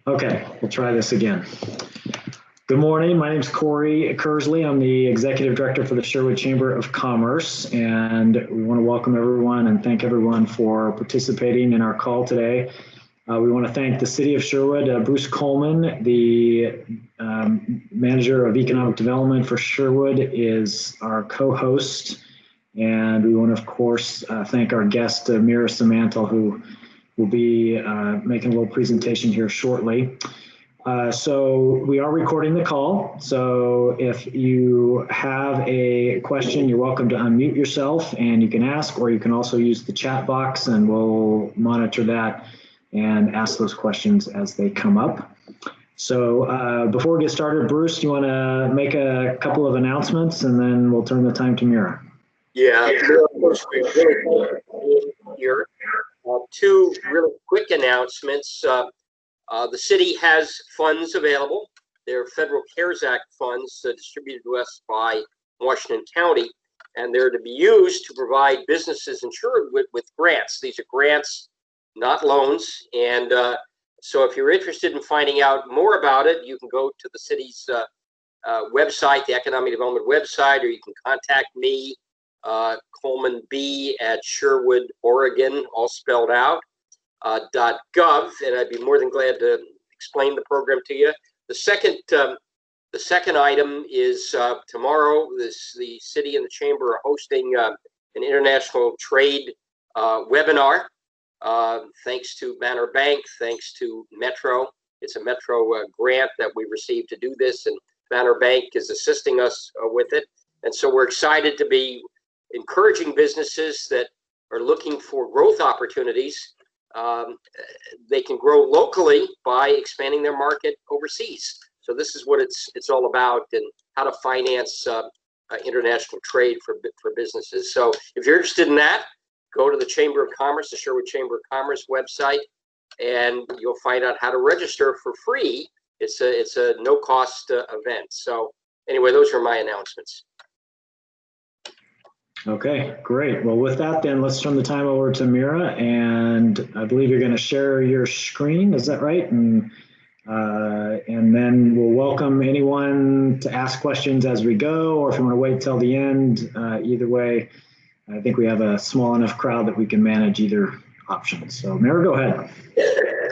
Okay, we'll try this again. Good morning. My name is Corey Kersley. I'm the Executive Director for the Sherwood Chamber of Commerce, and we want to welcome everyone and thank everyone for participating in our call today. We want to thank the City of Sherwood, Bruce Coleman, the Manager of Economic Development for Sherwood, is our co-host, and we want to, of course, thank our guest, Mira Samantel, who will be making a little presentation here shortly. So we are recording the call. So if you have a question, you're welcome to unmute yourself and you can ask, or you can also use the chat box and we'll monitor that and ask those questions as they come up. So before we get started, Bruce, do you want to make a couple of announcements and then we'll turn the time to Mira? Yeah, of course, we really here. Two really quick announcements. The city has funds available. They're Federal CARES Act funds distributed to us by Washington County, and they're to be used to provide businesses insured with grants. These are grants, not loans. And so if you're interested in finding out more about it, you can go to the city's website, the Economic Development website, or you can contact me, Coleman B at Sherwood, Oregon, all spelled out. .gov, and I'd be more than glad to explain the program to you. The second item is tomorrow. The city and the chamber are hosting an international trade webinar. Thanks to Banner Bank, thanks to Metro. It's a Metro grant that we received to do this, and Banner Bank is assisting us with it. And so we're excited to be encouraging businesses that are looking for growth opportunities. They can grow locally by expanding their market overseas. So this is what it's all about, and how to finance international trade for businesses. So if you're interested in that, go to the Chamber of Commerce, the Sherwood Chamber of Commerce website, and you'll find out how to register for free. It's a no-cost event. So anyway, those are my announcements. Okay, great. Well, with that, then let's turn the time over to Mira, and I believe you're going to share your screen. Is that right? And then we'll welcome anyone to ask questions as we go, or if you want to wait till the end. Either way, I think we have a small enough crowd that we can manage either option. So, Mira, go ahead.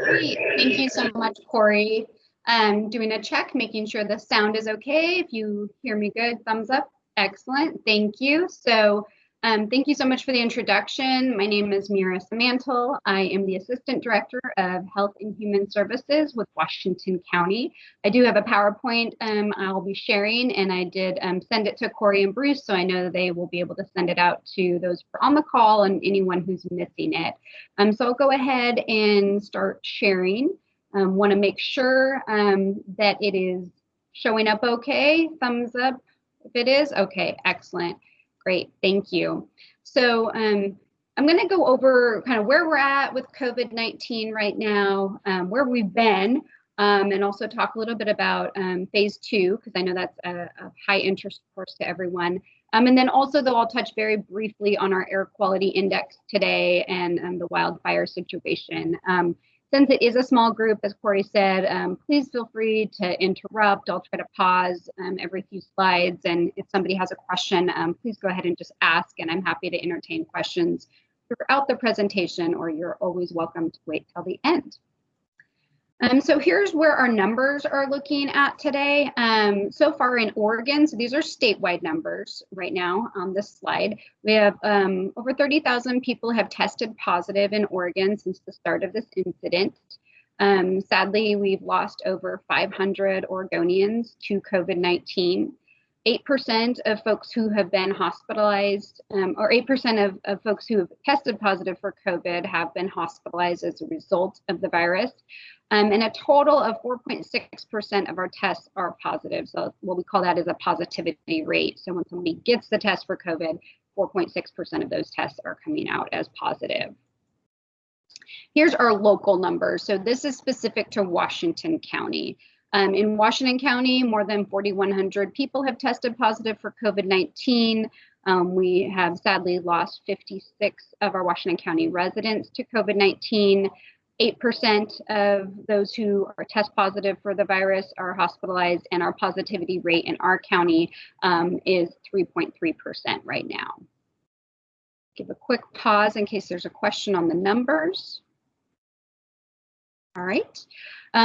Great. Thank you so much, Corey. Doing a check, making sure the sound is okay. If you hear me good, thumbs up. Excellent, thank you. So thank you so much for the introduction. My name is Mira Samantel. I am the Assistant Director of Health and Human Services with Washington County. I do have a PowerPoint I'll be sharing, and I did send it to Corey and Bruce, so I know that they will be able to send it out to those on the call and anyone who's missing it. So I'll go ahead and start sharing. Want to make sure that it is showing up okay. Thumbs up. If it is, okay, excellent, great, thank you. So I'm going to go over kind of where we're at with COVID-19 right now, where we've been, and also talk a little bit about phase 2, because I know that's a high interest, of course, to everyone. And then also, though, I'll touch very briefly on our air quality index today and the wildfire situation. Since it is a small group, as Corey said, please feel free to interrupt. I'll try to pause every few slides. And if somebody has a question, please go ahead and just ask. And I'm happy to entertain questions throughout the presentation, or you're always welcome to wait till the end. So here's where our numbers are looking at today. So far in Oregon, so these are statewide numbers right now on this slide. We have over 30,000 people have tested positive in Oregon since the start of this incident. Sadly, we've lost over 500 Oregonians to COVID-19. 8% of folks who have been hospitalized, or 8% of folks who have tested positive for COVID have been hospitalized as a result of the virus. And a total of 4.6% of our tests are positive. So what we call that is a positivity rate. So when somebody gets the test for COVID, 4.6% of those tests are coming out as positive. Here's our local numbers. So this is specific to Washington County. In Washington County, more than 4,100 people have tested positive for COVID-19. We have sadly lost 56 of our Washington County residents to COVID-19. 8% of those who are test positive for the virus are hospitalized, and our positivity rate in our county is 3.3% right now. Give a quick pause in case there's a question on the numbers. All right.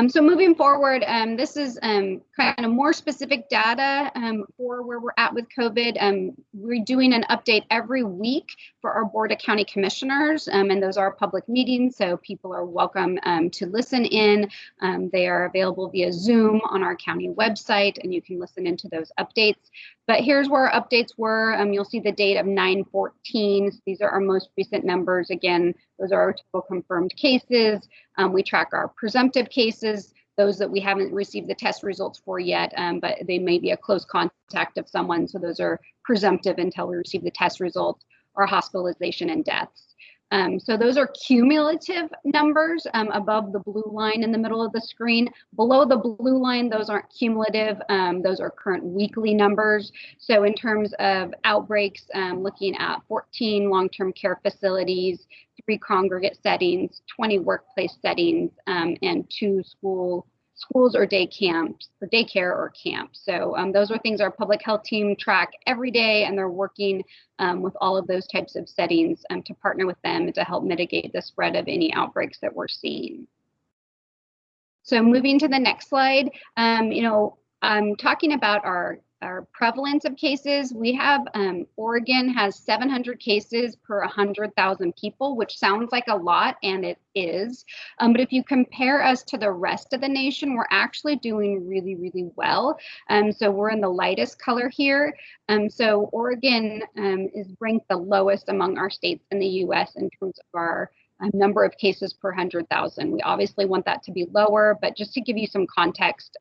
So moving forward, this is kind of more specific data for where we're at with COVID. We're doing an update every week for our Board of County Commissioners, and those are public meetings, so people are welcome to listen in. They are available via Zoom on our county website, and you can listen into those updates. But here's where our updates were. You'll see the date of 9/14. So these are our most recent numbers. Again, those are our total confirmed cases. We track our presumptive cases, those that we haven't received the test results for yet, but they may be a close contact of someone. So those are presumptive until we receive the test results, or hospitalization and deaths. So those are cumulative numbers above the blue line in the middle of the screen. Below the blue line, those aren't cumulative. Those are current weekly numbers. So in terms of outbreaks, looking at 14 long-term care facilities, 3 congregate settings, 20 workplace settings, and 2 schools or day camps, or daycare or camps. So those are things our public health team track every day, and they're working with all of those types of settings to partner with them to help mitigate the spread of any outbreaks that we're seeing. So moving to the next slide, talking about our prevalence of cases, we have Oregon has 700 cases per 100,000 people, which sounds like a lot, and it is. But if you compare us to the rest of the nation, we're actually doing really, really well. So we're in the lightest color here. So Oregon is ranked the lowest among our states in the U.S. in terms of our number of cases per 100,000. We obviously want that to be lower, but just to give you some context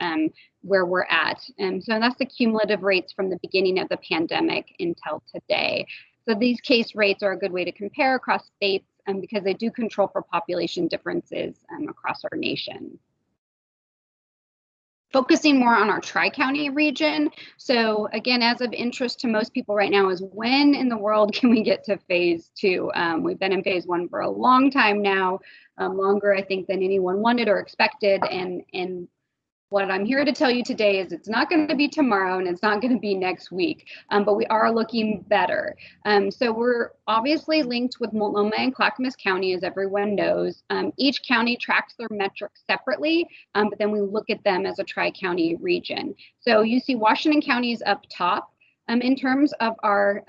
where we're at. So that's the cumulative rates from the beginning of the pandemic until today. So these case rates are a good way to compare across states because they do control for population differences across our nation. Focusing more on our Tri-County region. So again, as of interest to most people right now is when in the world can we get to phase 2? We've been in phase 1 for a long time now, longer I think than anyone wanted or expected. And what I'm here to tell you today is it's not going to be tomorrow and it's not going to be next week, but we are looking better. So we're obviously linked with Multnomah and Clackamas County, as everyone knows. Each county tracks their metrics separately, but then we look at them as a tri-county region. So you see Washington County is up top. In terms of our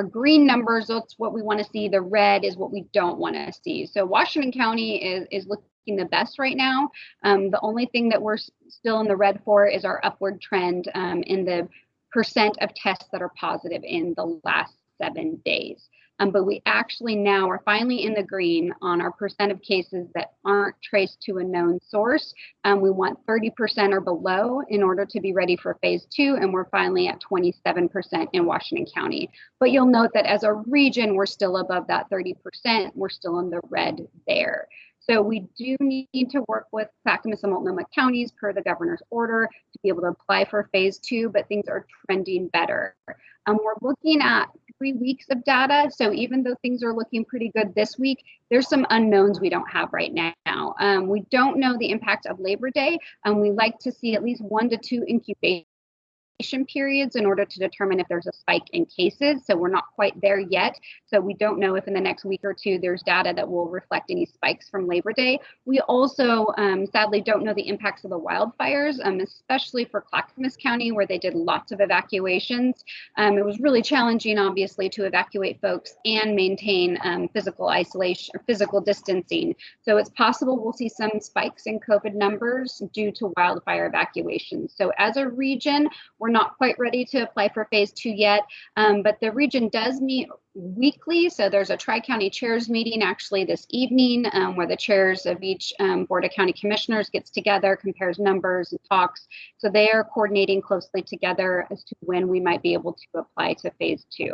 green numbers, that's what we want to see. The red is what we don't want to see. So Washington County is looking the best right now. The only thing that we're still in the red for is our upward trend in the percent of tests that are positive in the last 7 days. But we actually now are finally in the green on our percent of cases that aren't traced to a known source. We want 30% or below in order to be ready for phase 2, and we're finally at 27% in Washington County. But you'll note that as a region, we're still above that 30%. We're still in the red there. So we do need to work with Clackamas and Multnomah counties per the governor's order to be able to apply for phase 2, but things are trending better. We're looking at 3 weeks of data. So even though things are looking pretty good this week, there's some unknowns we don't have right now. We don't know the impact of Labor Day. We like to see at least 1 to 2 incubation periods in order to determine if there's a spike in cases. So we're not quite there yet. So we don't know if in the next week or 2 there's data that will reflect any spikes from Labor Day. We also sadly don't know the impacts of the wildfires, especially for Clackamas County, where they did lots of evacuations. It was really challenging, obviously, to evacuate folks and maintain physical isolation or physical distancing. So it's possible we'll see some spikes in COVID numbers due to wildfire evacuations. So as a region, we're not quite ready to apply for phase 2 yet, but the region does meet weekly. So there's a Tri-County Chairs meeting actually this evening where the chairs of each Board of County Commissioners gets together, compares numbers and talks. So they are coordinating closely together as to when we might be able to apply to phase 2.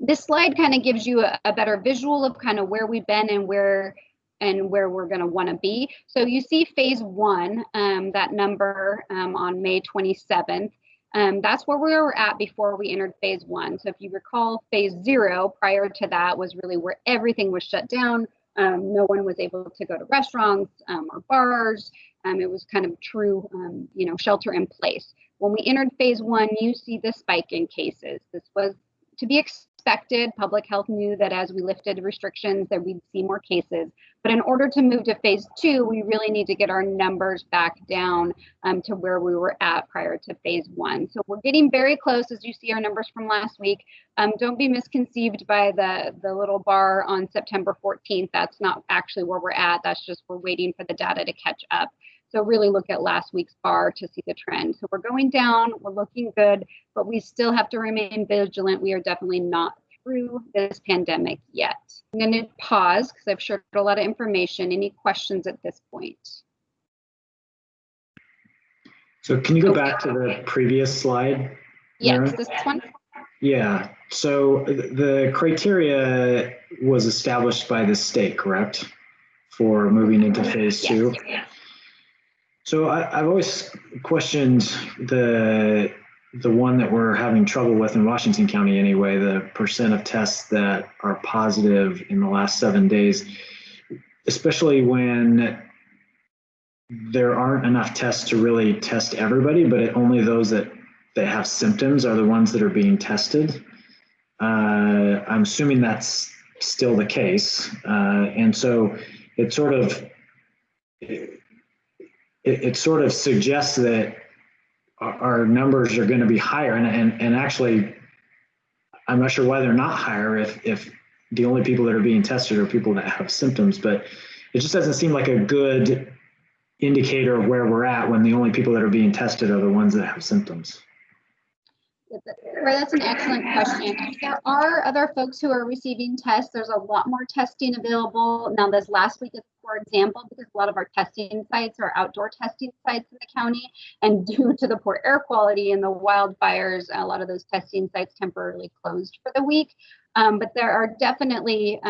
This slide kind of gives you a better visual of kind of where we've been and where we're going to want to be. So you see phase 1, that number on May 27th. That's where we were at before we entered phase 1. So if you recall, phase 0 prior to that was really where everything was shut down. No one was able to go to restaurants or bars. It was kind of true, shelter in place. When we entered phase one, you see the spike in cases. This was to be expected. Public health knew that as we lifted restrictions that we'd see more cases. But in order to move to phase two, we really need to get our numbers back down to where we were at prior to phase one. So we're getting very close, as you see our numbers from last week. Don't be misconceived by the little bar on September 14th. That's not actually where we're at. That's just we're waiting for the data to catch up. So really look at last week's bar to see the trend. So we're going down, we're looking good, but we still have to remain vigilant. We are definitely not through this pandemic yet. I'm going to pause because I've shared a lot of information. Any questions at this point? So can you go back to the previous slide? Yes, Mara? this one. Yeah, so the criteria was established by the state, correct? For moving into phase two? Yes. So I've always questioned the one that we're having trouble with in Washington County anyway, the percent of tests that are positive in the last 7 days, especially when there aren't enough tests to really test everybody, but only those that have symptoms are the ones that are being tested. I'm assuming that's still the case. And so it sort of suggests that our numbers are going to be higher, and actually, I'm not sure why they're not higher if the only people that are being tested are people that have symptoms. But it just doesn't seem like a good indicator of where we're at when the only people that are being tested are the ones that have symptoms. Right, that's an excellent question. There are other folks who are receiving tests. There's a lot more testing available. Now, this last week is for example, because a lot of our testing sites are outdoor testing sites in the county, and due to the poor air quality and the wildfires, a lot of those testing sites temporarily closed for the week. But there are definitely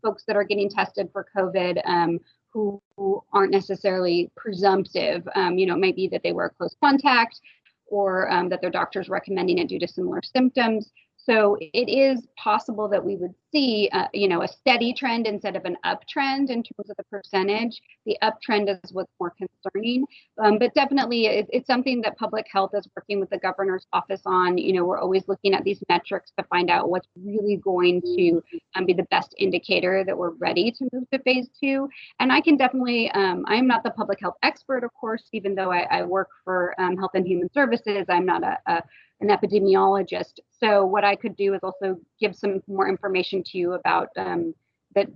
folks that are getting tested for COVID who aren't necessarily presumptive. It might be that they were a close contact, or that their doctor's recommending it due to similar symptoms. So it is possible that we would see, a steady trend instead of an uptrend in terms of the percentage. The uptrend is what's more concerning, but definitely it's something that public health is working with the governor's office on. We're always looking at these metrics to find out what's really going to be the best indicator that we're ready to move to phase two. And I can definitely, I am not the public health expert, of course, even though I work for Health and Human Services. I'm not an epidemiologist. So what I could do is also give some more information to you about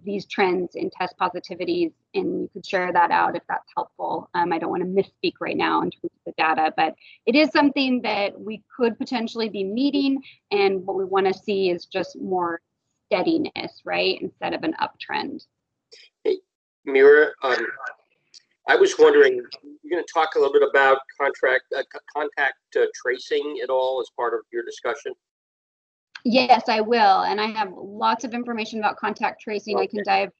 these trends in test positivities, and you could share that out if that's helpful. I don't want to misspeak right now in terms of the data, but it is something that we could potentially be meeting, and what we want to see is just more steadiness, right, instead of an uptrend. Hey, Mira, I was wondering, you're going to talk a little bit about contact tracing at all as part of your discussion? Yes, I will. And I have lots of information about contact tracing. Okay. I can dive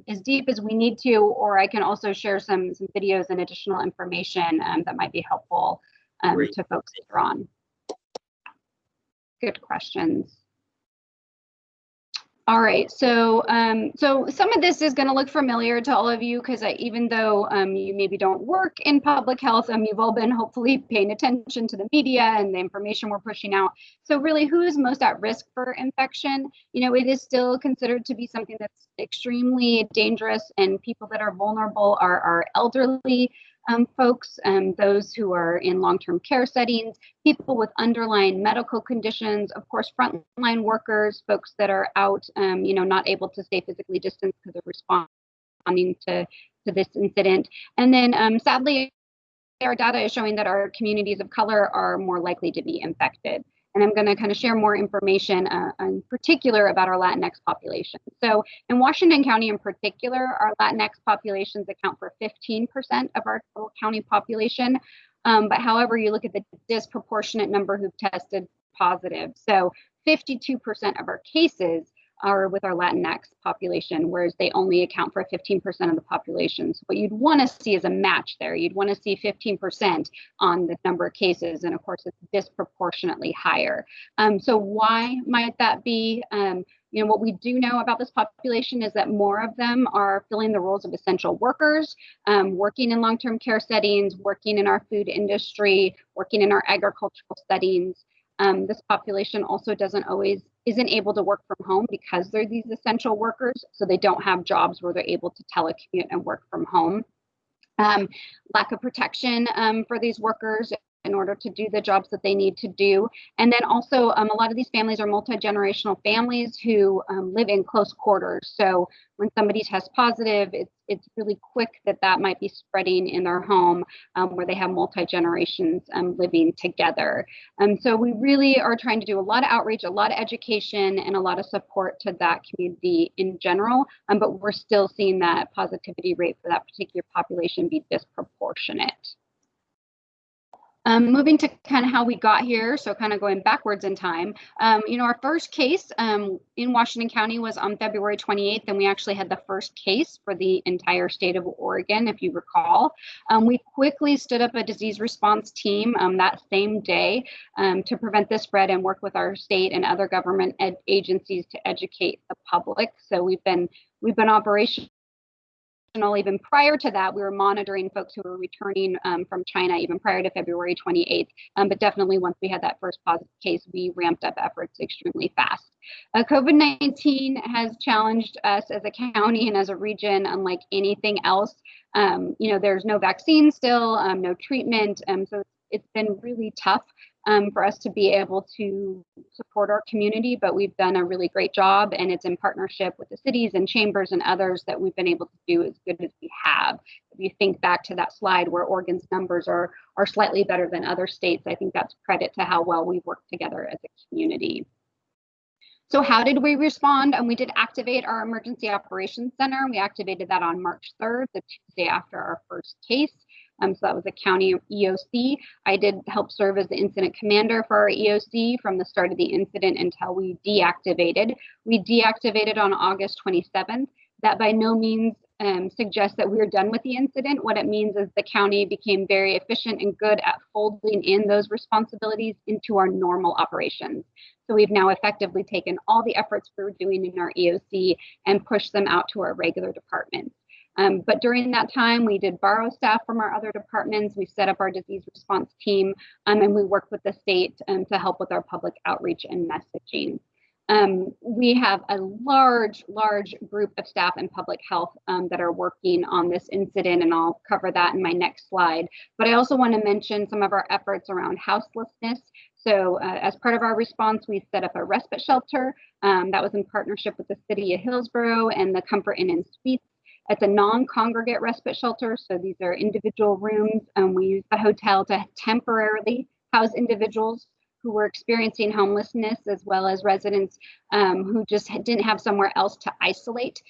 as deep as we need to, or I can also share some videos and additional information that might be helpful to folks later on. Good questions. All right, so some of this is going to look familiar to all of you because even though you maybe don't work in public health, you've all been hopefully paying attention to the media and the information we're pushing out. So really, who is most at risk for infection? It is still considered to be something that's extremely dangerous, and people that are vulnerable are elderly folks, those who are in long-term care settings, people with underlying medical conditions, of course, frontline workers, folks that are out, not able to stay physically distanced because of responding to this incident. And then sadly, our data is showing that our communities of color are more likely to be infected. And I'm going to kind of share more information in particular about our Latinx population. So in Washington County in particular, our Latinx populations account for 15% of our total county population. But however, you look at the disproportionate number who've tested positive. So 52% of our cases are with our Latinx population, whereas they only account for 15% of the population. So what you'd want to see is a match there. You'd want to see 15% on the number of cases, and of course, it's disproportionately higher. So why might that be? What we do know about this population is that more of them are filling the roles of essential workers, working in long-term care settings, working in our food industry, working in our agricultural settings. This population also isn't able to work from home because they're these essential workers, so they don't have jobs where they're able to telecommute and work from home. Lack of protection for these workers in order to do the jobs that they need to do. And then also a lot of these families are multi-generational families who live in close quarters. So when somebody tests positive, it's really quick that might be spreading in their home where they have multi-generations living together. So we really are trying to do a lot of outreach, a lot of education, and a lot of support to that community in general. But we're still seeing that positivity rate for that particular population be disproportionate. Moving to kind of how we got here, so kind of going backwards in time, our first case in Washington County was on February 28th, and we actually had the first case for the entire state of Oregon, if you recall. We quickly stood up a disease response team that same day to prevent the spread and work with our state and other government agencies to educate the public. So we've been operational. Even prior to that, we were monitoring folks who were returning from China even prior to February 28th. But definitely once we had that first positive case, we ramped up efforts extremely fast. COVID-19 has challenged us as a county and as a region unlike anything else. There's no vaccine still, no treatment. So it's been really tough for us to be able to support our community, but we've done a really great job, and it's in partnership with the cities and chambers and others that we've been able to do as good as we have. If you think back to that slide where Oregon's numbers are slightly better than other states, I think that's credit to how well we've worked together as a community. So how did we respond? We did activate our Emergency Operations Center. We activated that on March 3rd, the Tuesday after our first case. So that was a county EOC. I did help serve as the incident commander for our EOC from the start of the incident until we deactivated. We deactivated on August 27th. That by no means suggests that we're done with the incident. What it means is the county became very efficient and good at folding in those responsibilities into our normal operations. So we've now effectively taken all the efforts we were doing in our EOC and pushed them out to our regular departments. But during that time, we did borrow staff from our other departments. We set up our disease response team, and we worked with the state to help with our public outreach and messaging. We have a large group of staff in public health that are working on this incident, and I'll cover that in my next slide. But I also want to mention some of our efforts around houselessness. So as part of our response, we set up a respite shelter that was in partnership with the city of Hillsborough and the Comfort Inn and Suites. It's a non-congregate respite shelter, so these are individual rooms. We use the hotel to temporarily house individuals who were experiencing homelessness, as well as residents who just didn't have somewhere else to isolate.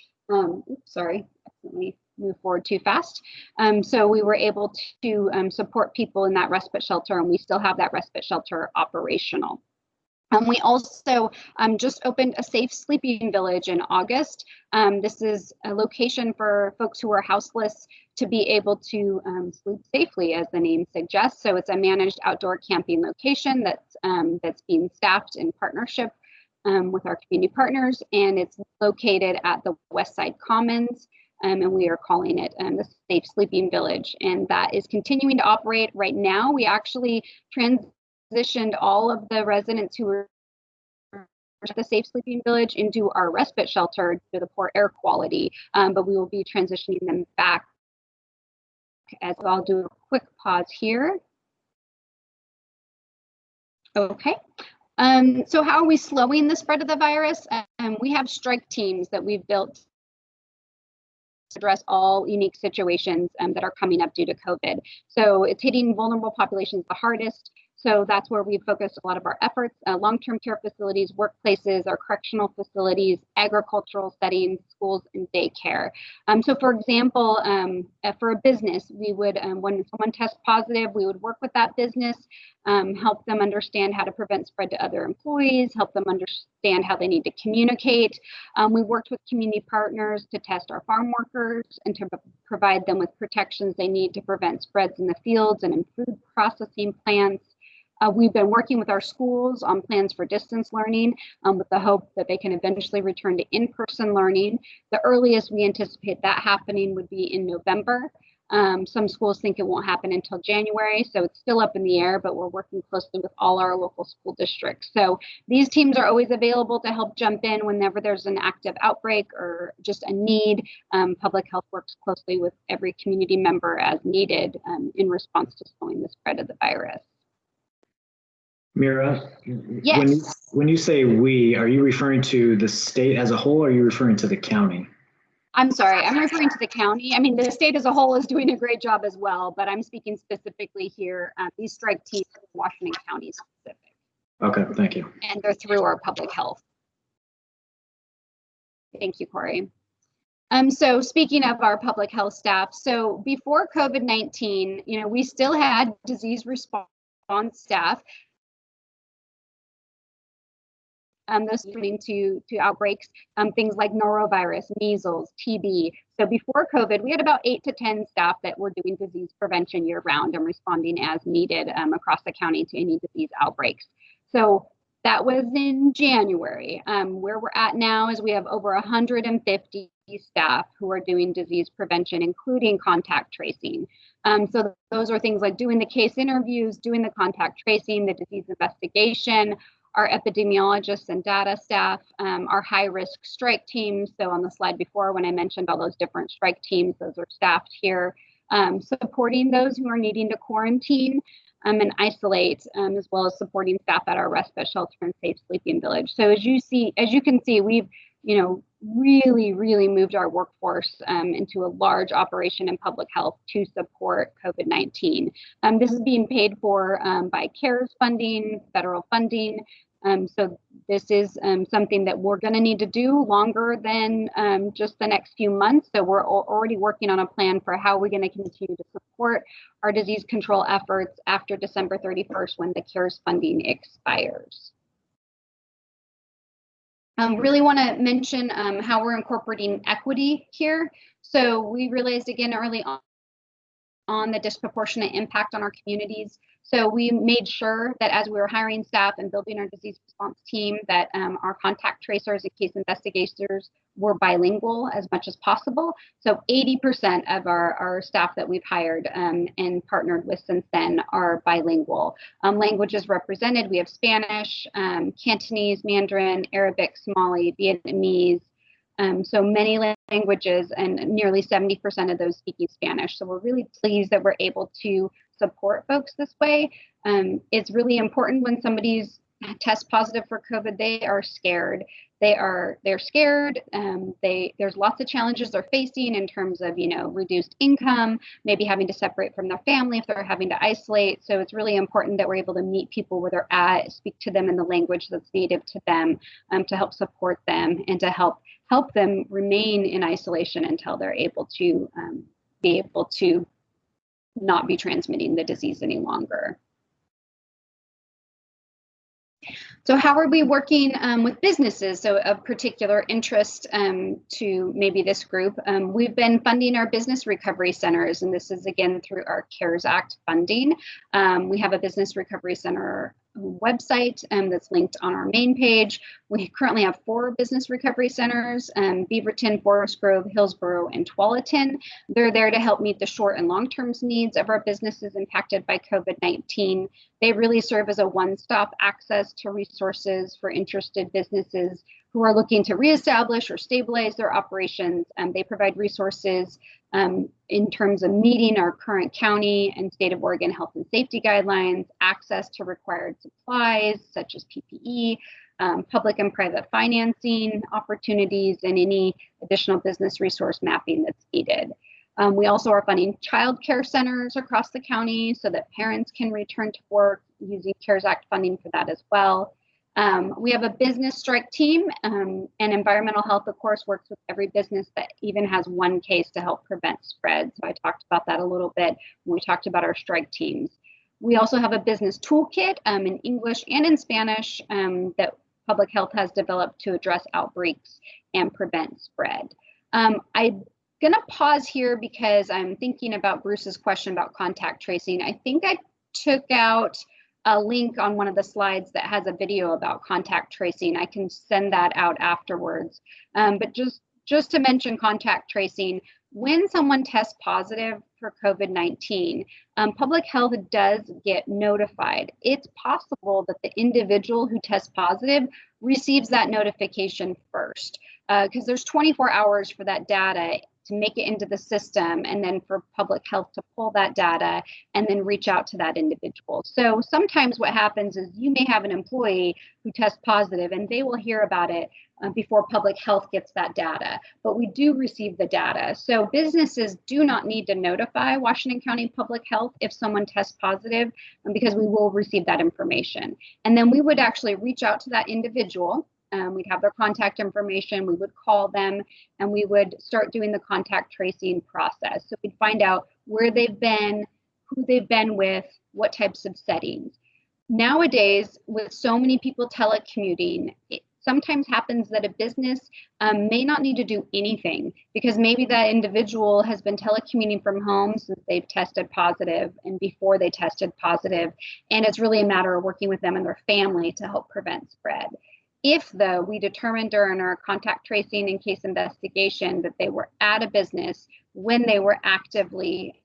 Sorry, accidentally moved forward too fast. So we were able to support people in that respite shelter, and we still have that respite shelter operational. We also just opened a safe sleeping village in August. This is a location for folks who are houseless to be able to sleep safely, as the name suggests. So it's a managed outdoor camping location that's being staffed in partnership with our community partners, and it's located at the West Side Commons. And we are calling it the Safe Sleeping Village, and that is continuing to operate right now. We actually transitioned all of the residents who were at the Safe Sleeping Village into our respite shelter due to the poor air quality, but we will be transitioning them back. As I'll do a quick pause here. Okay. So how are we slowing the spread of the virus? We have strike teams that we've built to address all unique situations that are coming up due to COVID. So it's hitting vulnerable populations the hardest. So that's where we focus a lot of our efforts, long-term care facilities, workplaces, our correctional facilities, agricultural settings, schools, and daycare. So for example, for a business, we would, when someone tests positive, we would work with that business, help them understand how to prevent spread to other employees, help them understand how they need to communicate. We worked with community partners to test our farm workers and to provide them with protections they need to prevent spreads in the fields and in food processing plants. We've been working with our schools on plans for distance learning with the hope that they can eventually return to in-person learning. The earliest we anticipate that happening would be in November. Some schools think it won't happen until January, so it's still up in the air, but we're working closely with all our local school districts. So these teams are always available to help jump in whenever there's an active outbreak or just a need. Public health works closely with every community member as needed in response to slowing the spread of the virus. Mira, Yes. when you say we, are you referring to the state as a whole, or are you referring to the county? I'm sorry, I'm referring to the county. I mean, the state as a whole is doing a great job as well, but I'm speaking specifically here. These strike teams are Washington County specific. Okay, thank you. And they're through our public health. Thank you, Corey. So speaking of our public health staff, so before COVID-19, we still had disease response staff. Those leading to outbreaks, things like norovirus, measles, TB. So before COVID, we had about 8 to 10 staff that were doing disease prevention year round and responding as needed across the county to any disease outbreaks. So that was in January. Where we're at now is we have over 150 staff who are doing disease prevention, including contact tracing. So those are things like doing the case interviews, doing the contact tracing, the disease investigation, our epidemiologists and data staff, our high-risk strike teams. So on the slide before, when I mentioned all those different strike teams, those are staffed here, supporting those who are needing to quarantine and isolate, as well as supporting staff at our respite shelter and safe sleeping village. So as you can see, we've really moved our workforce into a large operation in public health to support COVID-19. This is being paid for by CARES funding, federal funding. So this is something that we're going to need to do longer than just the next few months. So we're already working on a plan for how we're going to continue to support our disease control efforts after December 31st when the CARES funding expires. Really want to mention how we're incorporating equity here. So we realized again early on the disproportionate impact on our communities. So we made sure that as we were hiring staff and building our disease response team, that our contact tracers and case investigators were bilingual as much as possible. So 80% of our staff that we've hired and partnered with since then are bilingual. Languages represented, we have Spanish, Cantonese, Mandarin, Arabic, Somali, Vietnamese, so many languages, and nearly 70% of those speaking Spanish. So we're really pleased that we're able to support folks this way. It's really important when somebody's test positive for COVID, they are scared. They're scared. There's lots of challenges they're facing in terms of, reduced income, maybe having to separate from their family if they're having to isolate. So it's really important that we're able to meet people where they're at, speak to them in the language that's native to them, to help support them and to help them remain in isolation until they're able to not be transmitting the disease any longer. So how are we working with businesses? So of particular interest to maybe this group, we've been funding our business recovery centers, and this is again through our CARES Act funding. We have a business recovery center website that's linked on our main page. We currently have 4 business recovery centers, Beaverton, Forest Grove, Hillsborough, and Tualatin. They're there to help meet the short and long-term needs of our businesses impacted by COVID-19. They really serve as a one-stop access to resources for interested businesses who are looking to reestablish or stabilize their operations. They provide resources in terms of meeting our current county and state of Oregon health and safety guidelines, access to required supplies such as PPE, public and private financing opportunities, and any additional business resource mapping that's needed. We also are funding child care centers across the county so that parents can return to work using CARES Act funding for that as well. We have a business strike team, and environmental health, of course, works with every business that even has one case to help prevent spread. So I talked about that a little bit when we talked about our strike teams. We also have a business toolkit in English and in Spanish that public health has developed to address outbreaks and prevent spread. I'm going to pause here because I'm thinking about Bruce's question about contact tracing. I think I took out a link on one of the slides that has a video about contact tracing. I can send that out afterwards. But just to mention contact tracing, when someone tests positive for COVID-19, public health does get notified. It's possible that the individual who tests positive receives that notification first, because there's 24 hours for that data to make it into the system, and then for public health to pull that data and then reach out to that individual. So sometimes what happens is you may have an employee who tests positive and they will hear about it before public health gets that data, but we do receive the data. So businesses do not need to notify Washington County Public Health if someone tests positive, because we will receive that information. And then we would actually reach out to that individual. We'd have their contact information, we would call them, and we would start doing the contact tracing process. So we'd find out where they've been, who they've been with, what types of settings. Nowadays, with so many people telecommuting, it sometimes happens that a business may not need to do anything, because maybe that individual has been telecommuting from home since they've tested positive and before they tested positive, and it's really a matter of working with them and their family to help prevent spread. If, though, we determined during our contact tracing and case investigation that they were at a business when they were actively,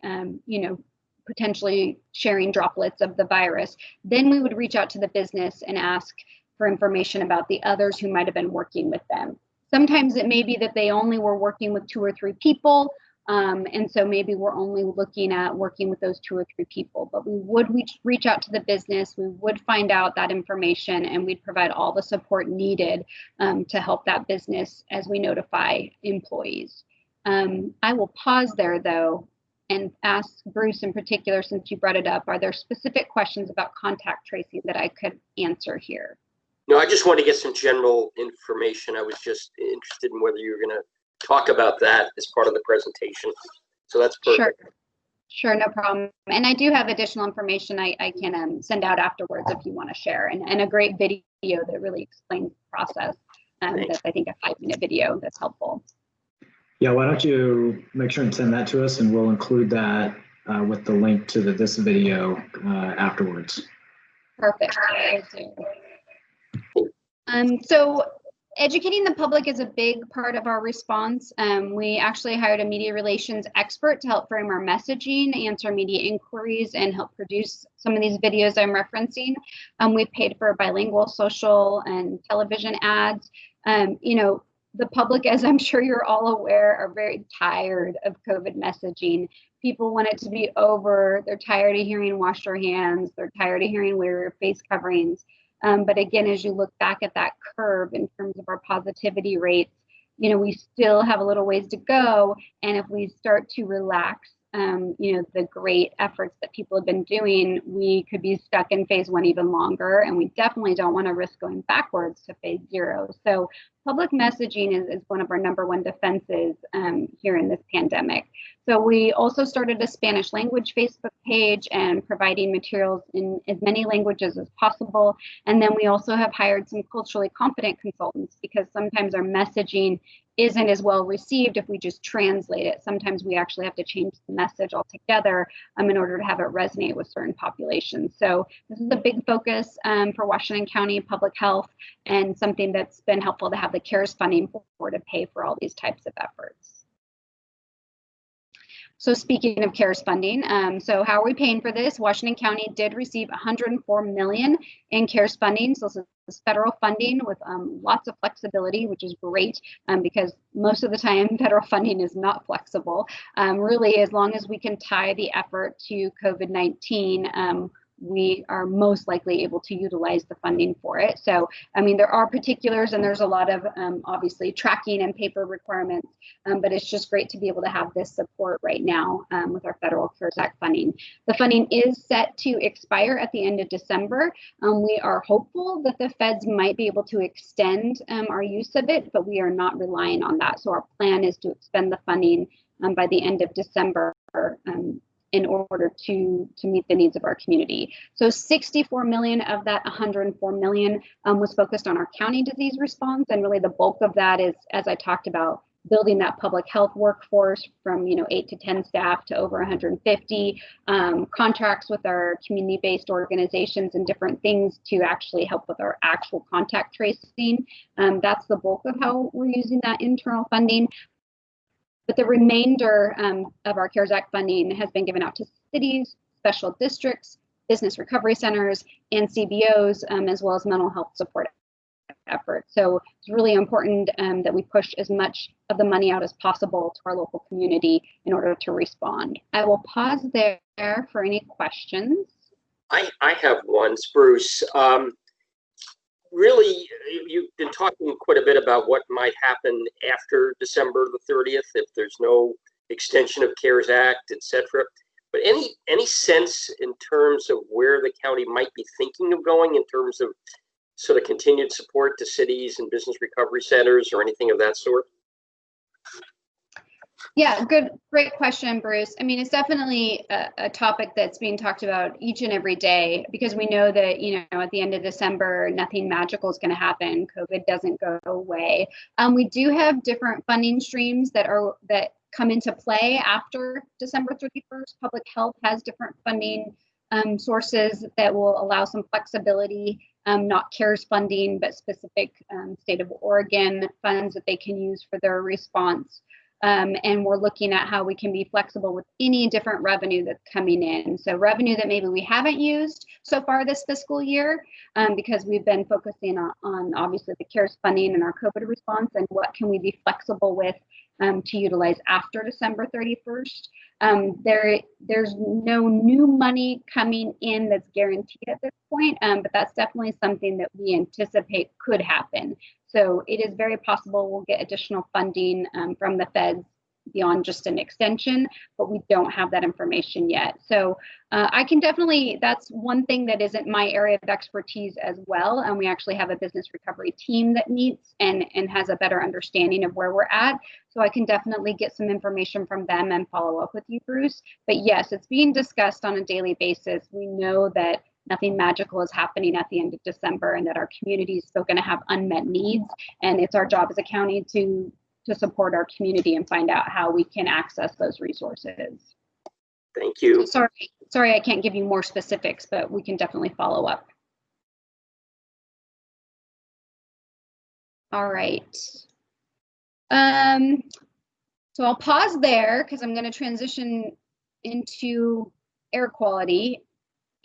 potentially sharing droplets of the virus, then we would reach out to the business and ask for information about the others who might have been working with them. Sometimes it may be that they only were working with 2 or 3 people, and so maybe we're only looking at working with those 2 or 3 people, but we would reach out to the business, we would find out that information, and we'd provide all the support needed to help that business as we notify employees. I will pause there, though, and ask Bruce in particular, since you brought it up, are there specific questions about contact tracing that I could answer here? No, I just want to get some general information. I was just interested in whether you were going to talk about that as part of the presentation. So that's perfect. Sure, no problem. And I do have additional information I can send out afterwards if you want to share, and a great video that really explains the process. That's, I think, a 5-minute video that's helpful. Yeah, why don't you make sure and send that to us, and we'll include that with the link to this video afterwards. Perfect. So educating the public is a big part of our response. We actually hired a media relations expert to help frame our messaging, answer media inquiries, and help produce some of these videos I'm referencing. We've paid for bilingual social and television ads. The public, as I'm sure you're all aware, are very tired of COVID messaging. People want it to be over. They're tired of hearing wash your hands. They're tired of hearing wear your face coverings. But again, as you look back at that curve in terms of our positivity rates, we still have a little ways to go. And if we start to relax, the great efforts that people have been doing, we could be stuck in phase 1 even longer. And we definitely don't want to risk going backwards to phase 0. So public messaging is one of our #1 defenses here in this pandemic. So we also started a Spanish language Facebook page and providing materials in as many languages as possible. And then we also have hired some culturally competent consultants, because sometimes our messaging isn't as well received if we just translate it. Sometimes we actually have to change the message altogether in order to have it resonate with certain populations. So this is a big focus for Washington County Public Health, and something that's been helpful to have the CARES funding for to pay for all these types of efforts. So speaking of CARES funding, so how are we paying for this? Washington County did receive $104 million in CARES funding. So this is federal funding with lots of flexibility, which is great, because most of the time federal funding is not flexible. Really, as long as we can tie the effort to COVID-19, we are most likely able to utilize the funding for it. So, there are particulars, and there's a lot of obviously tracking and paper requirements, but it's just great to be able to have this support right now with our federal CARES Act funding. The funding is set to expire at the end of December. We are hopeful that the feds might be able to extend our use of it, but we are not relying on that. So our plan is to expend the funding by the end of December in order to meet the needs of our community. So 64 million of that 104 million was focused on our county disease response, and really the bulk of that is, as I talked about, building that public health workforce from 8 to 10 staff to over 150, contracts with our community-based organizations and different things to actually help with our actual contact tracing. That's the bulk of how we're using that internal funding. But the remainder of our CARES Act funding has been given out to cities, special districts, business recovery centers, and CBOs, as well as mental health support efforts. So it's really important that we push as much of the money out as possible to our local community in order to respond. I will pause there for any questions. I have one, Bruce. Really, you've been talking quite a bit about what might happen after December the 30th if there's no extension of CARES Act, et cetera. But any sense in terms of where the county might be thinking of going in terms of sort of continued support to cities and business recovery centers or anything of that sort? Yeah, great question, Bruce. I mean, it's definitely a topic that's being talked about each and every day because we know that, at the end of December, nothing magical is going to happen. COVID doesn't go away. We do have different funding streams that come into play after December 31st. Public health has different funding sources that will allow some flexibility, not CARES funding, but specific state of Oregon funds that they can use for their response. And we're looking at how we can be flexible with any different revenue that's coming in. So revenue that maybe we haven't used so far this fiscal year, because we've been focusing on obviously the CARES funding and our COVID response, and what can we be flexible with to utilize after December 31st. There's no new money coming in that's guaranteed at this point, but that's definitely something that we anticipate could happen. So it is very possible we'll get additional funding from the feds beyond just an extension, but we don't have that information yet. So I can definitely, that's one thing that isn't my area of expertise as well. And we actually have a business recovery team that meets and has a better understanding of where we're at. So I can definitely get some information from them and follow up with you, Bruce. But yes, it's being discussed on a daily basis. We know that nothing magical is happening at the end of December and that our community is still going to have unmet needs. And it's our job as a county to support our community and find out how we can access those resources. Thank you. Sorry, I can't give you more specifics, but we can definitely follow up. All right. So I'll pause there because I'm going to transition into air quality.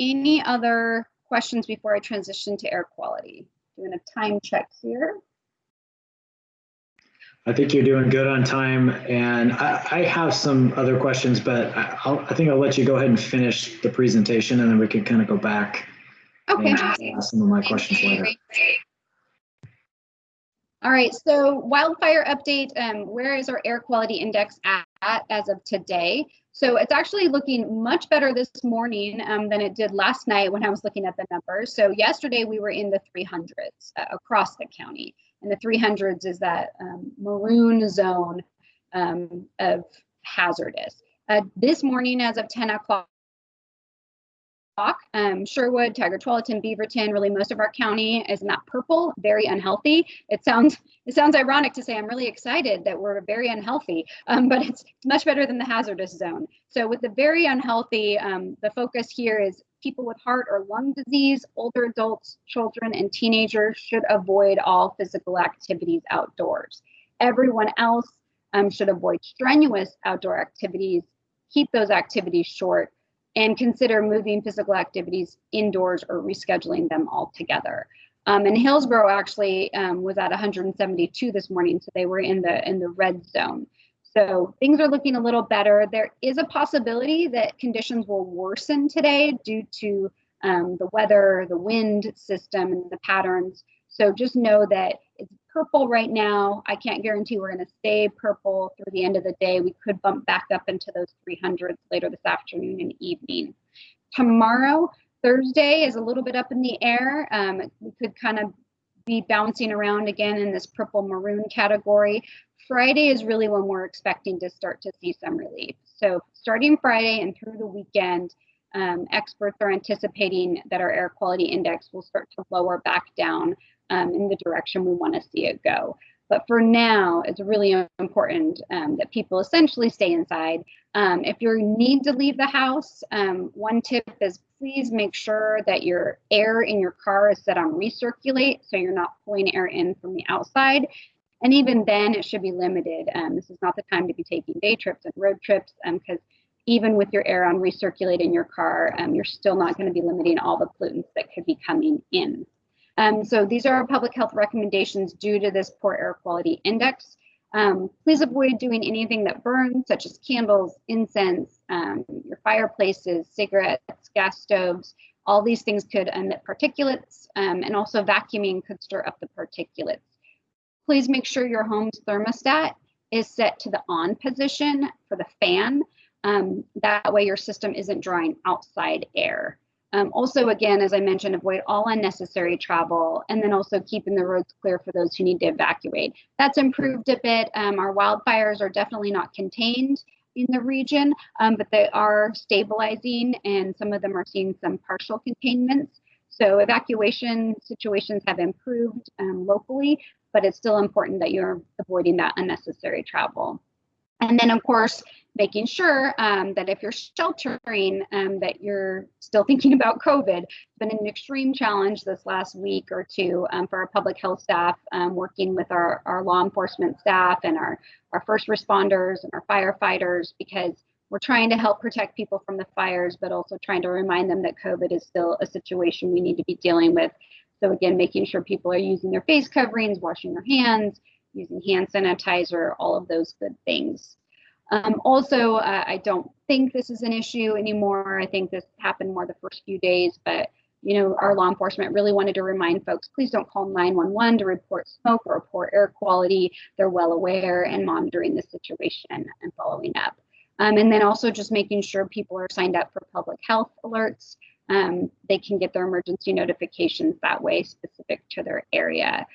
Any other questions before I transition to air quality? Doing a time check here. I think you're doing good on time, and I have some other questions, but I think I'll let you go ahead and finish the presentation, and then we can kind of go back. Okay. And ask some of my questions later. All right, so wildfire update, where is our air quality index at as of today? So it's actually looking much better this morning than it did last night when I was looking at the numbers. So yesterday we were in the 300s across the county, and the 300s is that maroon zone of hazardous. This morning as of 10 o'clock, Sherwood, Taggart, Tualatin, Beaverton, really most of our county is in that purple, very unhealthy. It sounds ironic to say I'm really excited that we're very unhealthy, but it's much better than the hazardous zone. So with the very unhealthy, the focus here is people with heart or lung disease, older adults, children, and teenagers should avoid all physical activities outdoors. Everyone else should avoid strenuous outdoor activities, keep those activities short, and consider moving physical activities indoors or rescheduling them altogether. And Hillsborough actually was at 172 this morning, so they were in the red zone. So things are looking a little better. There is a possibility that conditions will worsen today due to the weather, the wind system, and the patterns. So just know that it's purple right now. I can't guarantee we're going to stay purple through the end of the day. We could bump back up into those 300s later this afternoon and evening. Tomorrow, Thursday, is a little bit up in the air. We could kind of be bouncing around again in this purple maroon category. Friday is really when we're expecting to start to see some relief. So starting Friday and through the weekend, experts are anticipating that our air quality index will start to lower back down in the direction we want to see it go. But for now, it's really important that people essentially stay inside. If you need to leave the house, one tip is please make sure that your air in your car is set on recirculate, so you're not pulling air in from the outside. And even then, it should be limited. This is not the time to be taking day trips and road trips, because even with your air on recirculate in your car, you're still not going to be limiting all the pollutants that could be coming in. So these are our public health recommendations due to this poor air quality index. Please avoid doing anything that burns, such as candles, incense, your fireplaces, cigarettes, gas stoves. All these things could emit particulates, and also vacuuming could stir up the particulates. Please make sure your home's thermostat is set to the on position for the fan. That way your system isn't drawing outside air. Also, again, as I mentioned, avoid all unnecessary travel, and then also keeping the roads clear for those who need to evacuate. That's improved a bit. Our wildfires are definitely not contained in the region, but they are stabilizing, and some of them are seeing some partial containments. So evacuation situations have improved locally, but it's still important that you're avoiding that unnecessary travel. And then, of course, making sure that if you're sheltering, that you're still thinking about COVID. It's been an extreme challenge this last week or two for our public health staff, working with our law enforcement staff and our first responders and our firefighters, because we're trying to help protect people from the fires, but also trying to remind them that COVID is still a situation we need to be dealing with. So again, making sure people are using their face coverings, washing their hands, using hand sanitizer, all of those good things. Also, I don't think this is an issue anymore. I think this happened more the first few days, but our law enforcement really wanted to remind folks, please don't call 911 to report smoke or poor air quality. They're well aware and monitoring the situation and following up. And then also just making sure people are signed up for public health alerts. They can get their emergency notifications that way, specific to their area.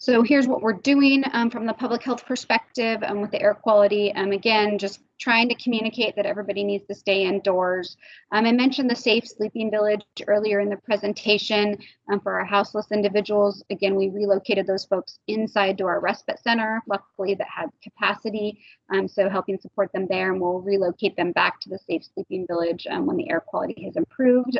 So here's what we're doing from the public health perspective with the air quality. Again, just trying to communicate that everybody needs to stay indoors. I mentioned the safe sleeping village earlier in the presentation for our houseless individuals. Again, we relocated those folks inside to our respite center, luckily that had capacity. So helping support them there, and we'll relocate them back to the safe sleeping village when the air quality has improved,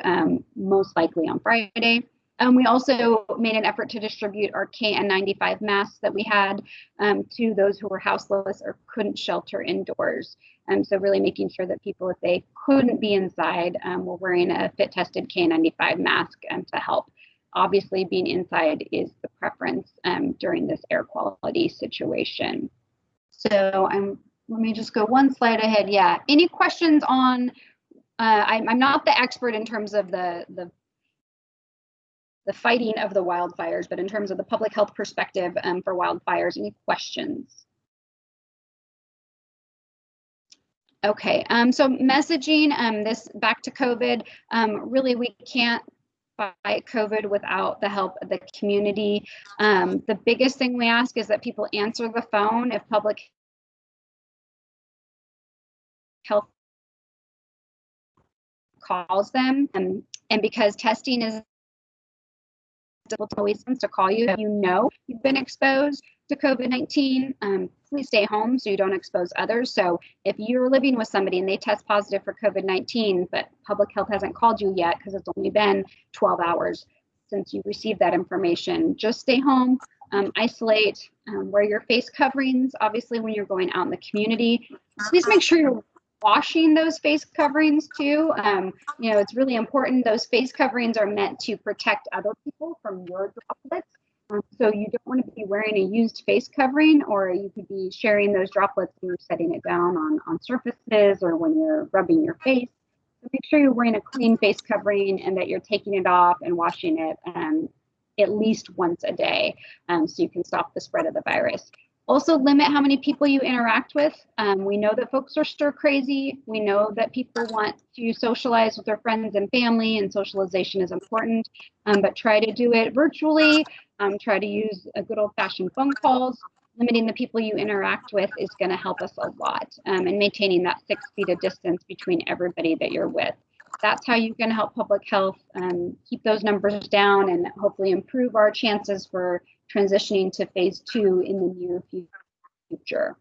most likely on Friday. We also made an effort to distribute our KN95 masks that we had to those who were houseless or couldn't shelter indoors. So really making sure that people, if they couldn't be inside, were wearing a fit tested KN95 mask to help. Obviously, being inside is the preference during this air quality situation. So let me just go one slide ahead. Yeah, any questions on, I'm not the expert in terms of the fighting of the wildfires, but in terms of the public health perspective for wildfires, any questions? Okay, so messaging, this back to COVID, really we can't fight COVID without the help of the community. The biggest thing we ask is that people answer the phone if public health calls them, and because testing is always to call you if you know you've been exposed to COVID-19. Please stay home so you don't expose others. So if you're living with somebody and they test positive for COVID-19, but public health hasn't called you yet because it's only been 12 hours since you received that information, just stay home, isolate, wear your face coverings. Obviously, when you're going out in the community, please make sure you're washing those face coverings too. It's really important. Those face coverings are meant to protect other people from your droplets. So you don't want to be wearing a used face covering, or you could be sharing those droplets when you're setting it down on surfaces or when you're rubbing your face. So make sure you're wearing a clean face covering and that you're taking it off and washing it at least once a day, so you can stop the spread of the virus. Also limit how many people you interact with. We know that folks are stir crazy. We know that people want to socialize with their friends and family, and socialization is important, but try to do it virtually. Try to use a good old-fashioned phone calls. Limiting the people you interact with is going to help us a lot, and maintaining that 6 feet of distance between everybody that you're with. that's how you can help public health keep those numbers down and hopefully improve our chances for transitioning to phase 2 in the near future.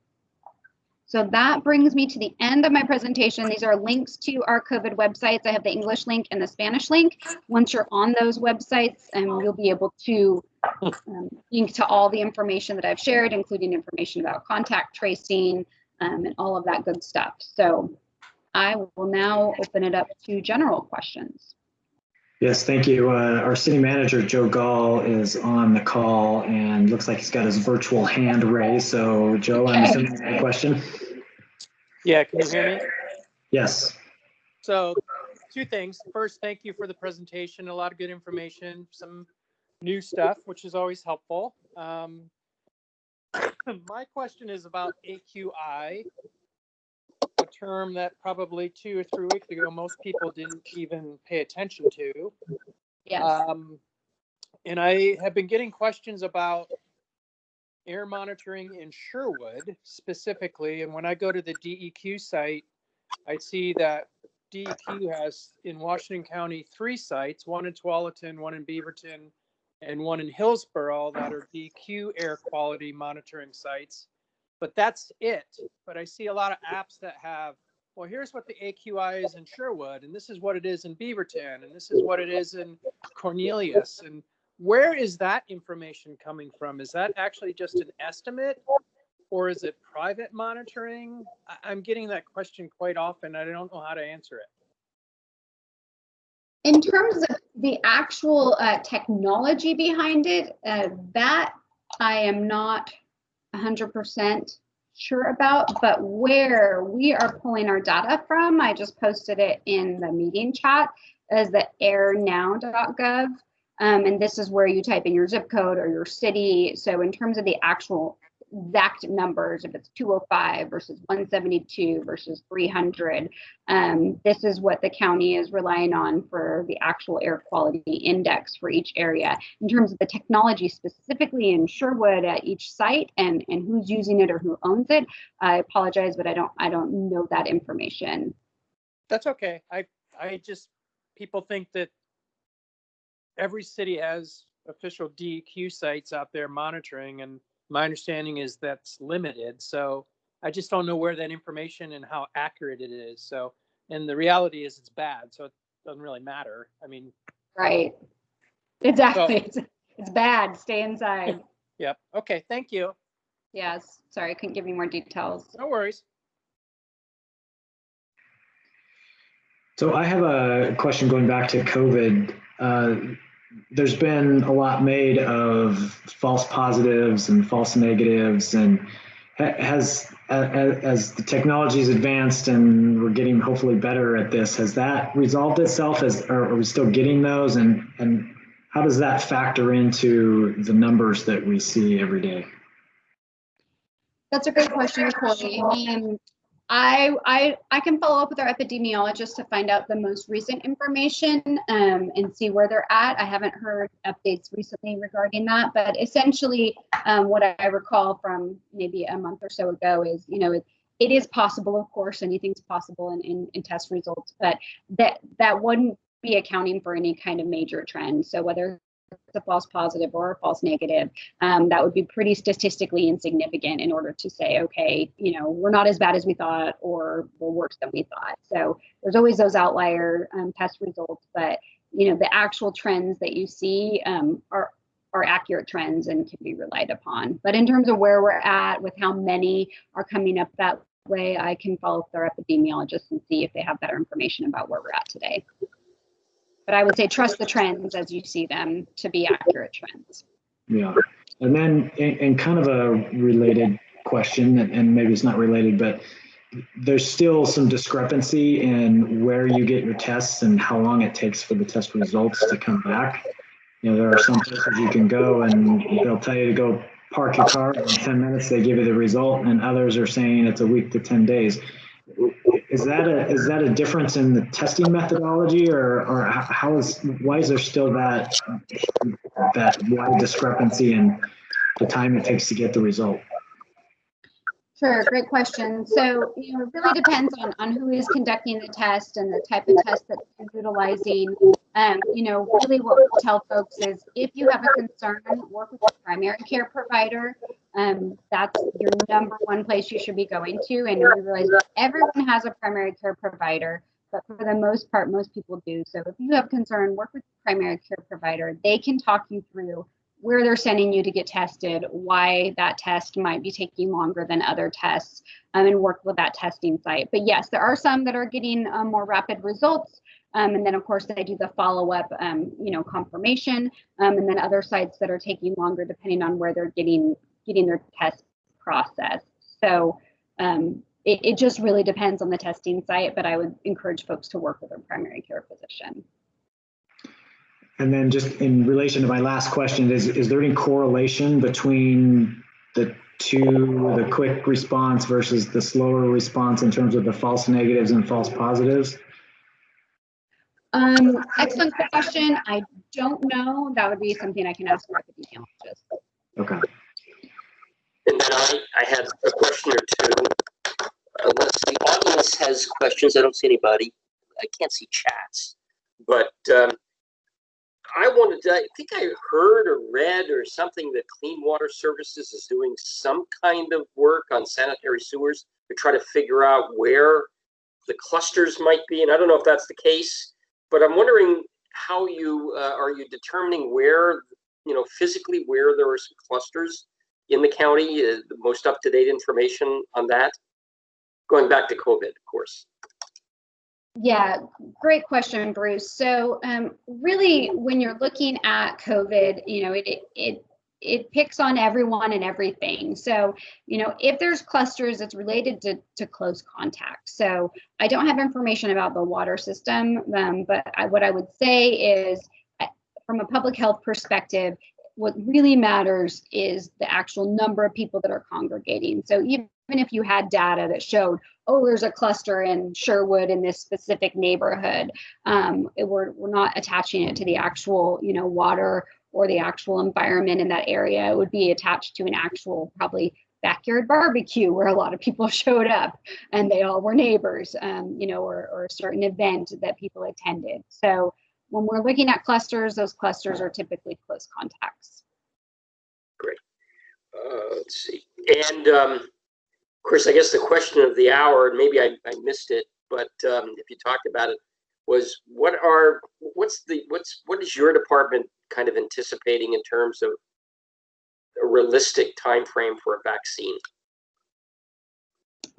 So that brings me to the end of my presentation. These are links to our COVID websites. I have the English link and the Spanish link. Once you're on those websites, you'll be able to link to all the information that I've shared, including information about contact tracing and all of that good stuff. So I will now open it up to general questions. Yes, thank you. Our city manager, Joe Gall, is on the call and looks like he's got his virtual hand raised. So Joe, I'm assuming you have a question. Yeah, can you hear me? Yes. So 2 things. First, thank you for the presentation. A lot of good information, some new stuff, which is always helpful. My question is about AQI, a term that probably 2 or 3 weeks ago, most people didn't even pay attention to. Yes. And I have been getting questions about air monitoring in Sherwood specifically. And when I go to the DEQ site, I see that DEQ has in Washington County 3 sites, 1 in Tualatin, 1 in Beaverton, and 1 in Hillsborough that are DEQ air quality monitoring sites. But that's it. But I see a lot of apps that have, well, here's what the AQI is in Sherwood, and this is what it is in Beaverton, and this is what it is in Cornelius. And where is that information coming from? Is that actually just an estimate, or is it private monitoring? I'm getting that question quite often. I don't know how to answer it. In terms of the actual technology behind it, that I am not 100% sure about, but where we are pulling our data from, I just posted it in the meeting chat, is the airnow.gov. And this is where you type in your zip code or your city. So in terms of the actual exact numbers, if it's 205 versus 172 versus 300, this is what the county is relying on for the actual air quality index for each area. In terms of the technology specifically in Sherwood at each site and who's using it or who owns it, I apologize, but I don't know that information. That's okay. I just, people think that every city has official DEQ sites out there monitoring, and my understanding is that's limited. So I just don't know where that information and how accurate it is. So, and the reality is it's bad. So it doesn't really matter. I mean, right. Exactly. So, it's bad. Stay inside. Yep. Okay. Thank you. Yes. Sorry, I couldn't give you more details. No worries. So I have a question going back to COVID. There's been a lot made of false positives and false negatives, and as the technology's advanced and we're getting hopefully better at this, has that resolved itself? Are we still getting those, and how does that factor into the numbers that we see every day? That's a great question, Corey. I can follow up with our epidemiologist to find out the most recent information and see where they're at. I haven't heard updates recently regarding that, but essentially what I recall from maybe a month or so ago is, it is possible, of course, anything's possible in test results, but that wouldn't be accounting for any kind of major trend. So whether it's a false positive or a false negative, that would be pretty statistically insignificant in order to say, okay, we're not as bad as we thought, or we're worse than we thought. So there's always those outlier test results, but the actual trends that you see are accurate trends and can be relied upon. But in terms of where we're at with how many are coming up that way, I can follow up with our epidemiologists and see if they have better information about where we're at today. But I would say trust the trends as you see them to be accurate trends. Yeah. And then in kind of a related question, and maybe it's not related, but there's still some discrepancy in where you get your tests and how long it takes for the test results to come back. There are some places you can go and they'll tell you to go park your car, and in 10 minutes they give you the result, and others are saying it's a week to 10 days. Is that a difference in the testing methodology, or why is there still that wide discrepancy in the time it takes to get the result? Sure, great question. So, it really depends on who is conducting the test and the type of test that you're utilizing. Really what we tell folks is if you have a concern, work with your primary care provider. That's your number one place you should be going to. And we realize everyone has a primary care provider, but for the most part, most people do. So if you have concern, work with your primary care provider. They can talk you through where they're sending you to get tested, why that test might be taking longer than other tests, and work with that testing site. But yes, there are some that are getting more rapid results. And then of course they do the follow-up, confirmation, and then other sites that are taking longer depending on where they're getting their test processed. So it just really depends on the testing site, but I would encourage folks to work with their primary care physician. And then just in relation to my last question, is there any correlation between the two, the quick response versus the slower response in terms of the false negatives and false positives? Excellent question. I don't know. That would be something I can ask our epidemiologist. Okay. And then I had a question or two. Unless the audience has questions, I don't see anybody. I can't see chats, but I think I heard or read or something that Clean Water Services is doing some kind of work on sanitary sewers to try to figure out where the clusters might be. And I don't know if that's the case, but I'm wondering how are you determining where, physically where there are some clusters in the county, the most up-to-date information on that? Going back to COVID, of course. Yeah, great question, Bruce. So really, when you're looking at COVID, it picks on everyone and everything. So, if there's clusters, it's related to close contact. So I don't have information about the water system, but what I would say is, from a public health perspective, what really matters is the actual number of people that are congregating. So even if you had data that showed, oh, there's a cluster in Sherwood in this specific neighborhood, we're not attaching it to the actual, water or the actual environment in that area. It would be attached to an actual probably backyard barbecue where a lot of people showed up and they all were neighbors, or a certain event that people attended. So when we're looking at clusters, those clusters are typically close contacts. Great. Let's see. And of course, I guess the question of the hour, and maybe I missed it, but if you talked about it, was what is your department kind of anticipating in terms of a realistic time frame for a vaccine?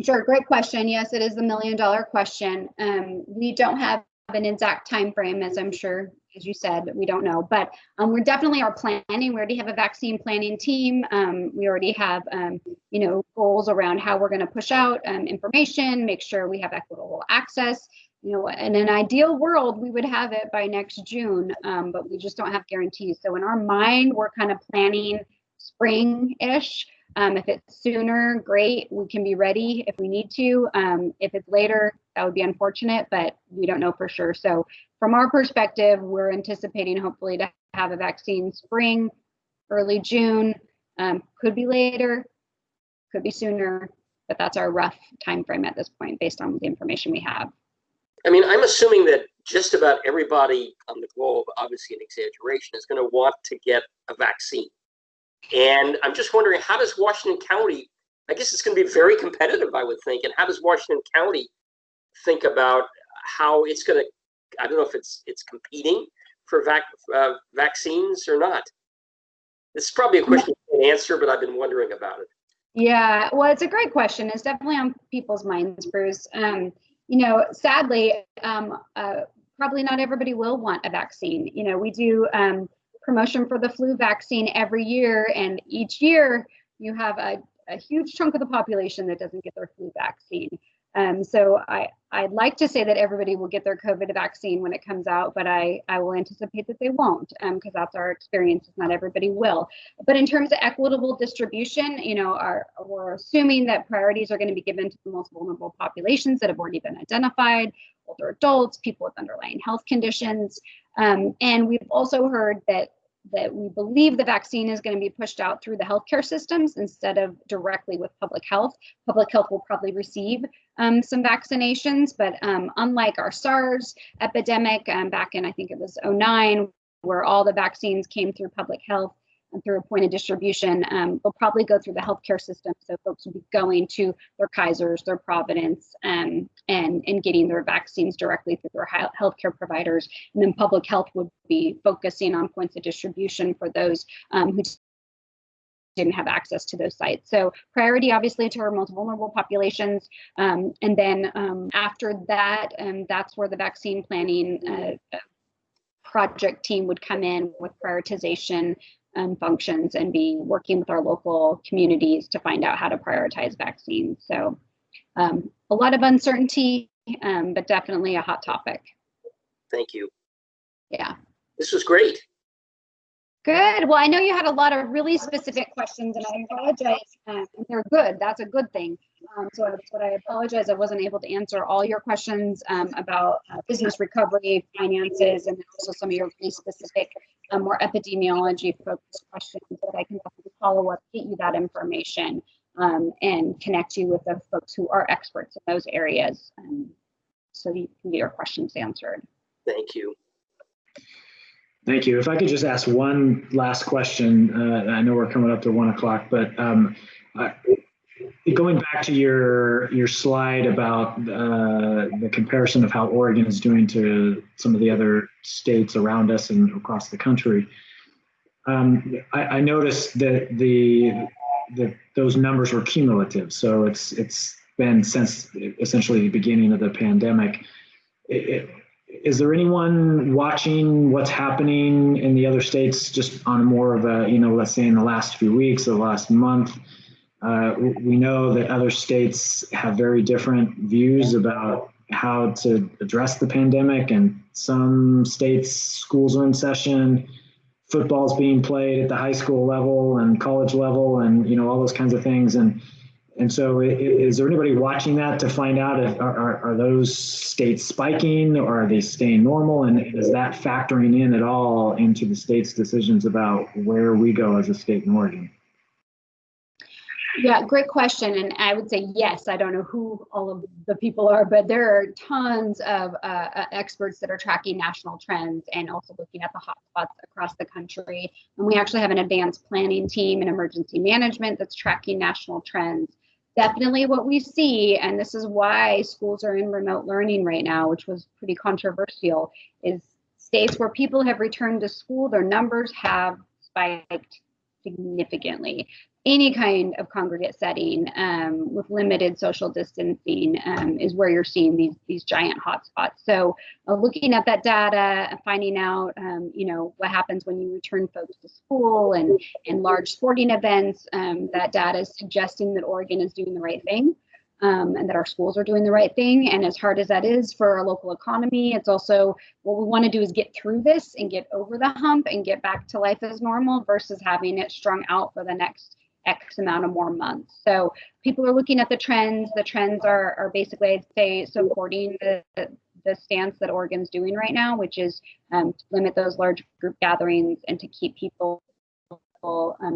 Sure, great question. Yes, it is the $1 million question. We don't have an exact time frame, as I'm sure, as you said, we don't know, but we definitely are planning. We already have a vaccine planning team. We already have, goals around how we're going to push out information, make sure we have equitable access. In an ideal world, we would have it by next June, but we just don't have guarantees. So in our mind, we're kind of planning spring-ish. If it's sooner, great, we can be ready if we need to. If it's later, that would be unfortunate, but we don't know for sure. So from our perspective, we're anticipating hopefully to have a vaccine spring, early June, could be later, could be sooner, but that's our rough time frame at this point based on the information we have. I mean, I'm assuming that just about everybody on the globe, obviously an exaggeration, is going to want to get a vaccine. And I'm just wondering, how does Washington County, I guess it's going to be very competitive, I would think, and how does Washington County think about how it's going to, I don't know if it's competing for vaccines or not. This is probably a question you can answer, but I've been wondering about it. Yeah, well, it's a great question. It's definitely on people's minds, Bruce. Sadly, probably not everybody will want a vaccine. We do promotion for the flu vaccine every year, and each year you have a huge chunk of the population that doesn't get their flu vaccine. So I'd like to say that everybody will get their COVID vaccine when it comes out, but I will anticipate that they won't, because that's our experience. Not everybody will. But in terms of equitable distribution, we're assuming that priorities are going to be given to the most vulnerable populations that have already been identified, older adults, people with underlying health conditions. And we've also heard that that we believe the vaccine is going to be pushed out through the healthcare systems instead of directly with public health. Public health will probably receive some vaccinations, but unlike our SARS epidemic back in, I think it was 2009, where all the vaccines came through public health and through a point of distribution, they'll probably go through the healthcare system. So folks will be going to their Kaisers, their Providence, and getting their vaccines directly through their healthcare providers. And then public health would be focusing on points of distribution for those who didn't have access to those sites. So priority, obviously, to our most vulnerable populations. And then after that, that's where the vaccine planning project team would come in with prioritization functions and be working with our local communities to find out how to prioritize vaccines. So a lot of uncertainty, but definitely a hot topic. Thank you. Yeah. This was great. Good. Well, I know you had a lot of really specific questions, and I apologize. They're good. That's a good thing. But I apologize I wasn't able to answer all your questions about business recovery, finances, and also some of your really specific, more epidemiology-focused questions. But I can definitely follow up, get you that information, and connect you with the folks who are experts in those areas, so you can get your questions answered. Thank you. Thank you. If I could just ask one last question, I know we're coming up to 1 o'clock, but going back to your slide about the comparison of how Oregon is doing to some of the other states around us and across the country, I noticed that those numbers were cumulative. So it's been since essentially the beginning of the pandemic. Is there anyone watching what's happening in the other states just on more of a, let's say in the last few weeks or the last month? We know that other states have very different views about how to address the pandemic, and some states, schools are in session, football's being played at the high school level and college level, and all those kinds of things. And so is there anybody watching that to find out if are those states spiking, or are they staying normal? And is that factoring in at all into the state's decisions about where we go as a state in Oregon? Yeah, great question. And I would say yes. I don't know who all of the people are, but there are tons of experts that are tracking national trends and also looking at the hotspots across the country. And we actually have an advanced planning team and emergency management that's tracking national trends. Definitely what we see, and this is why schools are in remote learning right now, which was pretty controversial, is states where people have returned to school, their numbers have spiked significantly. Any kind of congregate setting with limited social distancing is where you're seeing these giant hotspots. So looking at that data and finding out, what happens when you return folks to school and large sporting events, that data is suggesting that Oregon is doing the right thing and that our schools are doing the right thing. And as hard as that is for our local economy, it's also what we want to do is get through this and get over the hump and get back to life as normal versus having it strung out for the next X amount of more months. So people are looking at the trends. The trends are basically, I'd say, supporting the stance that Oregon's doing right now, which is to limit those large group gatherings and to keep people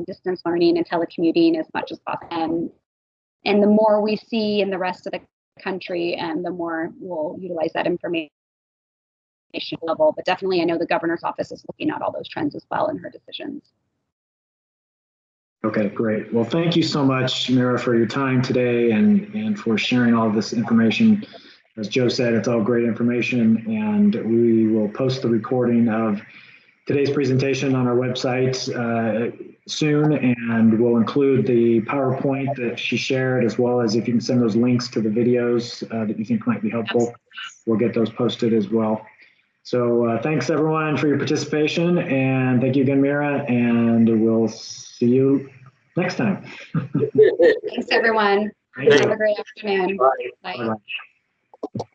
distance learning and telecommuting as much as possible. And the more we see in the rest of the country, the more we'll utilize that information level. But definitely, I know the governor's office is looking at all those trends as well in her decisions. Okay, great. Well, thank you so much, Mira, for your time today and for sharing all of this information. As Joe said, it's all great information, and we will post the recording of today's presentation on our website soon, and we'll include the PowerPoint that she shared, as well as if you can send those links to the videos that you think might be helpful. We'll get those posted as well. So thanks everyone for your participation, and thank you again, Mira, and we'll see you next time. Thanks everyone. Have a great afternoon. Bye. Bye. Bye-bye.